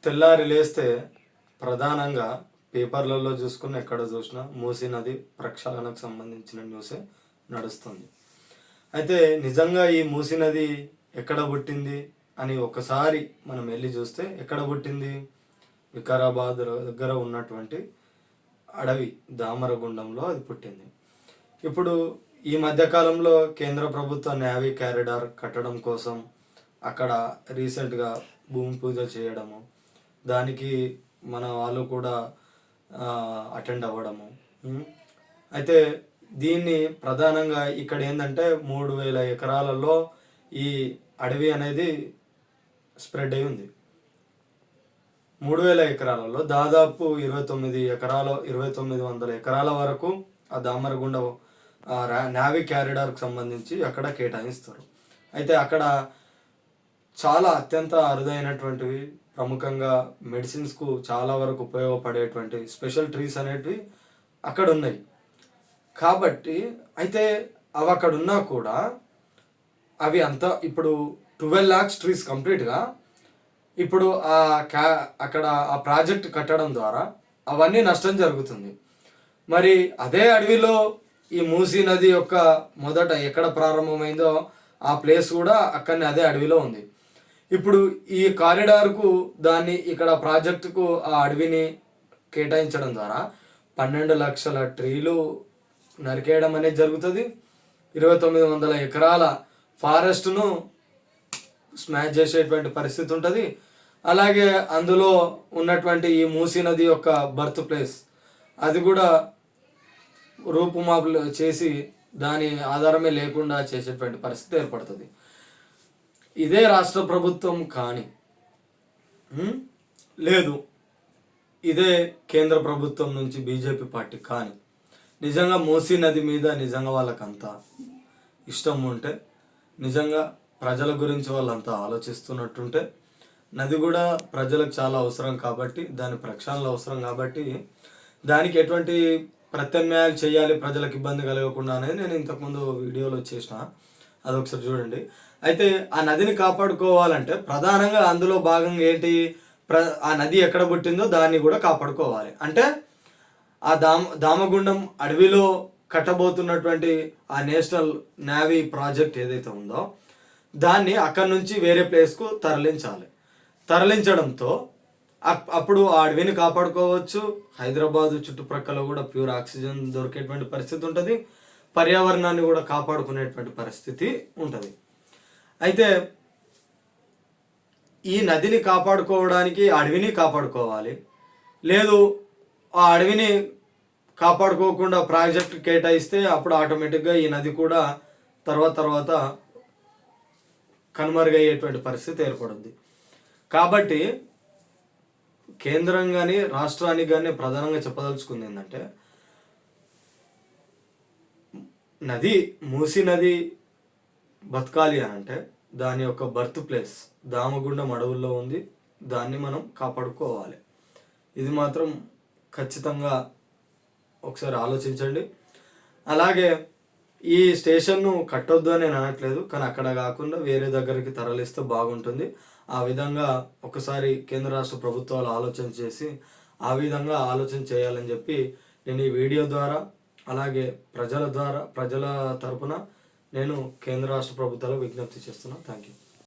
తెల్లారి లేస్తే ప్రధానంగా పేపర్లలో చూసుకున్న ఎక్కడ చూసినా మూసీ నది ప్రక్షాళనకు సంబంధించిన న్యూసే నడుస్తుంది. అయితే నిజంగా ఈ మూసీ నది ఎక్కడ పుట్టింది అని ఒకసారి మనం వెళ్ళి చూస్తే ఎక్కడ పుట్టింది? వికారాబాద్ దగ్గర ఉన్నటువంటి అడవి దామరగుండంలో అది పుట్టింది. ఇప్పుడు ఈ మధ్యకాలంలో కేంద్ర ప్రభుత్వ నేవీ కారిడార్ కట్టడం కోసం అక్కడ రీసెంట్గా భూమి పూజ చేయడము, దానికి మన వాళ్ళు కూడా అటెండ్ అవ్వడము. అయితే దీన్ని ప్రధానంగా ఇక్కడ ఏంటంటే 3000 ఎకరాలలో ఈ అడవి అనేది స్ప్రెడ్ అయి ఉంది. 3000 ఎకరాలలో దాదాపు 2900 ఎకరాల వరకు ఆ దామరగుండ నావీ క్యారిడార్కి సంబంధించి అక్కడ కేటాయిస్తారు. అయితే అక్కడ చాలా అత్యంత అరుదైనటువంటివి, ప్రముఖంగా మెడిసిన్స్కు చాలా వరకు ఉపయోగపడేటువంటి స్పెషల్ ట్రీస్ అనేటివి అక్కడ ఉన్నాయి. కాబట్టి అయితే అవి అక్కడ ఉన్నా కూడా అవి అంతా ఇప్పుడు 12 lakhs ట్రీస్ కంప్లీట్గా ఇప్పుడు అక్కడ ఆ ప్రాజెక్ట్ కట్టడం ద్వారా అవన్నీ నష్టం జరుగుతుంది. మరి అదే అడవిలో ఈ మూసీ నది యొక్క మొదట ఎక్కడ ప్రారంభమైందో ఆ ప్లేస్ కూడా అక్కడనే అదే అడవిలో ఉంది. ఇప్పుడు ఈ కారిడార్కు దాన్ని ఇక్కడ ప్రాజెక్టుకు ఆ అడవిని కేటాయించడం ద్వారా 12 లక్షల ట్రీలు నరికేయడం అనేది జరుగుతుంది. 2900 ఎకరాల ఫారెస్ట్ను స్మాష్ చేసేటువంటి పరిస్థితి ఉంటుంది. అలాగే అందులో ఉన్నటువంటి ఈ మూసీ నది యొక్క బర్త్ ప్లేస్ అది కూడా రూపుమాపులు చేసి దాని ఆధారమే లేకుండా చేసేటువంటి పరిస్థితి ఏర్పడుతుంది. ఇదే రాష్ట్ర ప్రభుత్వం కానీ లేదు ఇదే కేంద్ర ప్రభుత్వం నుంచి బీజేపీ పార్టీ కానీ నిజంగా మూసీ నది మీద నిజంగా వాళ్ళకంతా ఇష్టం ఉంటే, నిజంగా ప్రజల గురించి వాళ్ళంతా ఆలోచిస్తున్నట్టుంటే, నది కూడా ప్రజలకు చాలా అవసరం కాబట్టి, దాని ప్రక్షాళన అవసరం కాబట్టి దానికి ఎటువంటి ప్రత్యామ్నాయాలు చేయాలి ప్రజలకు ఇబ్బంది కలగకుండా అనేది నేను ఇంతకుముందు వీడియోలో చేసిన, అదొకసారి చూడండి. అయితే ఆ నదిని కాపాడుకోవాలంటే ప్రధానంగా అందులో భాగంగా ఏంటి, ఆ నది ఎక్కడ పుట్టిందో దాన్ని కూడా కాపాడుకోవాలి. అంటే ఆ దామగుండం అడవిలో కట్టబోతున్నటువంటి ఆ నేషనల్ నేవీ ప్రాజెక్ట్ ఏదైతే ఉందో దాన్ని అక్కడి నుంచి వేరే ప్లేస్కు తరలించడంతో అప్పుడు ఆ అడవిని కాపాడుకోవచ్చు. హైదరాబాదు చుట్టుప్రక్కల కూడా ప్యూర్ ఆక్సిజన్ దొరికేటువంటి పరిస్థితి ఉంటుంది, పర్యావరణాన్ని కూడా కాపాడుకునేటువంటి పరిస్థితి ఉంటుంది. అయితే ఈ నదిని కాపాడుకోవడానికి అడవిని కాపాడుకోవాలి, లేదు ఆ అడవిని కాపాడుకోకుండా ప్రాజెక్ట్ కేటాయిస్తే అప్పుడు ఆటోమేటిక్గా ఈ నది కూడా తర్వాత కనుమరుగయ్యేటువంటి పరిస్థితి ఏర్పడుద్ది. కాబట్టి కేంద్రం కానీ రాష్ట్రానికి కానీ ప్రధానంగా చెప్పదలుచుకుంది ఏంటంటే, మూసీ నది బతకాలి అని అంటే దాని యొక్క బర్త్ ప్లేస్ దామగుండం అడవుల్లో ఉంది, దాన్ని మనం కాపాడుకోవాలి. ఇది మాత్రం ఖచ్చితంగా ఒకసారి ఆలోచించండి. అలాగే ఈ స్టేషన్ను కట్టొద్దు అని నేను అనట్లేదు, కానీ అక్కడ కాకుండా వేరే దగ్గరికి తరలిస్తే బాగుంటుంది. ఆ విధంగా ఒకసారి కేంద్ర రాష్ట్ర ప్రభుత్వాలు ఆలోచన చేసి ఆ విధంగా ఆలోచన చేయాలని చెప్పి నేను ఈ వీడియో ద్వారా, అలాగే ప్రజల తరపున నేను కేంద్ర రాష్ట్ర ప్రభుత్వాలకు విజ్ఞప్తి చేస్తున్నాను. Thank you.